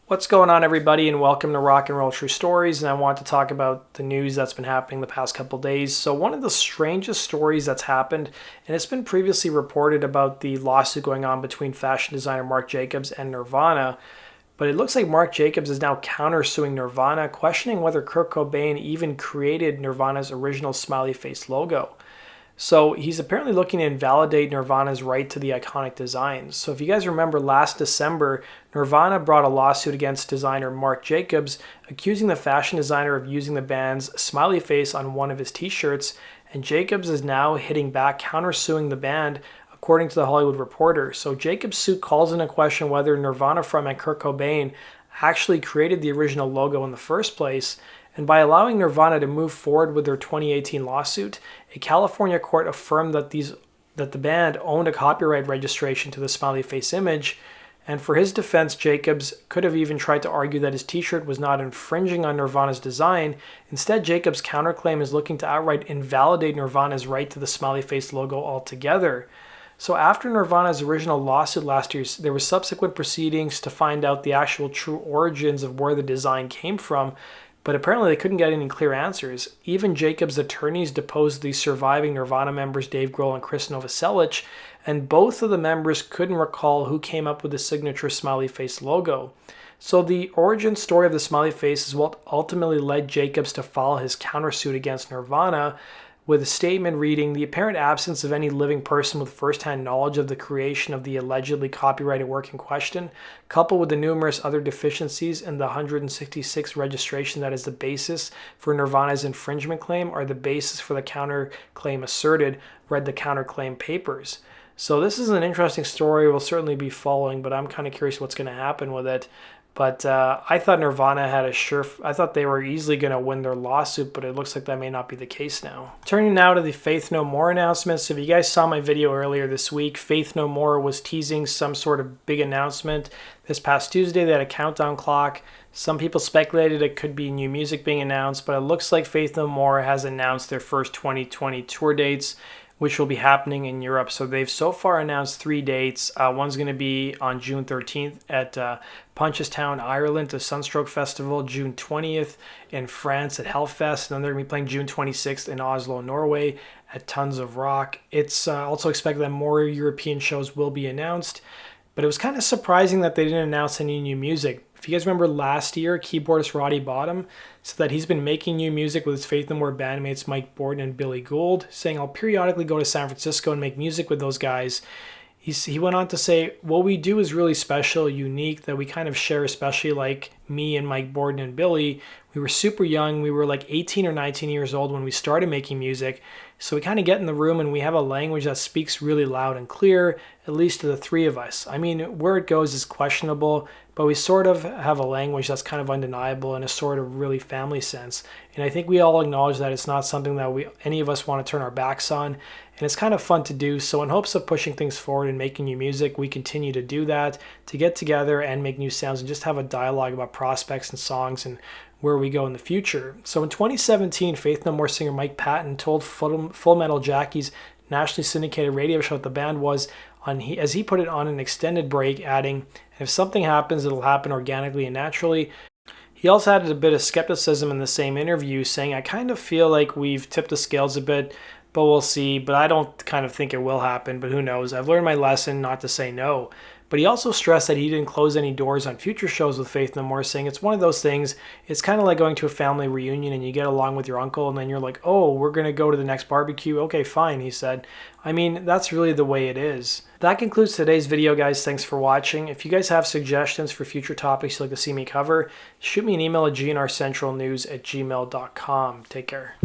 What's going on, everybody, and welcome to Rock and Roll True Stories. And I want to talk about the news that's been happening the past couple days. So one of the strangest stories that's happened, and it's been previously reported about the lawsuit going on between fashion designer Marc Jacobs and Nirvana, but it looks like Marc Jacobs is now countersuing Nirvana, questioning whether Kurt Cobain even created Nirvana's original smiley face logo. So he's apparently looking to invalidate Nirvana's right to the iconic designs. So if you guys remember, last December, Nirvana brought a lawsuit against designer Marc Jacobs, accusing the fashion designer of using the band's smiley face on one of his t-shirts, and Jacobs is now hitting back, countersuing the band, according to the Hollywood Reporter. So Jacobs' suit calls into question whether Nirvana frontman Kurt Cobain actually created the original logo in the first place. And by allowing Nirvana to move forward with their 2018 lawsuit, a California court affirmed that the band owned a copyright registration to the smiley face image. And for his defense, Jacobs could have even tried to argue that his t-shirt was not infringing on Nirvana's design. Instead, Jacobs' counterclaim is looking to outright invalidate Nirvana's right to the smiley face logo altogether. So after Nirvana's original lawsuit last year, there were subsequent proceedings to find out the actual true origins of where the design came from. But apparently they couldn't get any clear answers. Even Jacobs' attorneys deposed the surviving Nirvana members Dave Grohl and Chris Novoselic, and both of the members couldn't recall who came up with the signature smiley face logo. So the origin story of the smiley face is what ultimately led Jacobs to file his countersuit against Nirvana, with a statement reading, "The apparent absence of any living person with first-hand knowledge of the creation of the allegedly copyrighted work in question, coupled with the numerous other deficiencies in the 166 registration that is the basis for Nirvana's infringement claim, are the basis for the counterclaim asserted," read the counterclaim papers. So this is an interesting story we'll certainly be following, but I'm kind of curious what's going to happen with it. But I thought Nirvana had I thought they were easily going to win their lawsuit, but it looks like that may not be the case now. Turning now to the Faith No More announcement. So if you guys saw my video earlier this week, Faith No More was teasing some sort of big announcement. This past Tuesday, they had a countdown clock. Some people speculated it could be new music being announced, but it looks like Faith No More has announced their first 2020 tour dates, which will be happening in Europe. So they've so far announced 3 dates. One's going to be on June 13th at Punchestown, Ireland, the Sunstroke Festival, June 20th in France at Hellfest, and then they're going to be playing June 26th in Oslo, Norway at Tons of Rock. It's also expected that more European shows will be announced, but it was kind of surprising that they didn't announce any new music. If you guys remember last year, keyboardist Roddy Bottum said that he's been making new music with his Faith No More bandmates Mike Borden and Billy Gould, saying, "I'll periodically go to San Francisco and make music with those guys." He went on to say, "What we do is really special, unique, that we kind of share, especially like me and Mike Borden and Billy. We were super young. We were like 18 or 19 years old when we started making music. So we kind of get in the room and we have a language that speaks really loud and clear, at least to the three of us. I mean, where it goes is questionable, but we sort of have a language that's kind of undeniable in a sort of really family sense. And I think we all acknowledge that it's not something that any of us want to turn our backs on. And it's kind of fun to do. So in hopes of pushing things forward and making new music, we continue to do that, to get together and make new sounds and just have a dialogue about prospects and songs and where we go in the future." So in 2017, Faith No More singer Mike Patton told Full Metal Jackie's nationally syndicated radio show that the band was, as he put it, on an extended break, adding, "If something happens, it'll happen organically and naturally." He also added a bit of skepticism in the same interview, saying, "I kind of feel like we've tipped the scales a bit, but we'll see. But I don't kind of think it will happen, but who knows? I've learned my lesson not to say no." But he also stressed that he didn't close any doors on future shows with Faith No More, saying it's one of those things, it's kind of like going to a family reunion and you get along with your uncle and then you're like, "Oh, we're going to go to the next barbecue. Okay, fine," he said. I mean, that's really the way it is. That concludes today's video, guys. Thanks for watching. If you guys have suggestions for future topics you'd like to see me cover, shoot me an email at gnrcentralnews@gmail.com. Take care.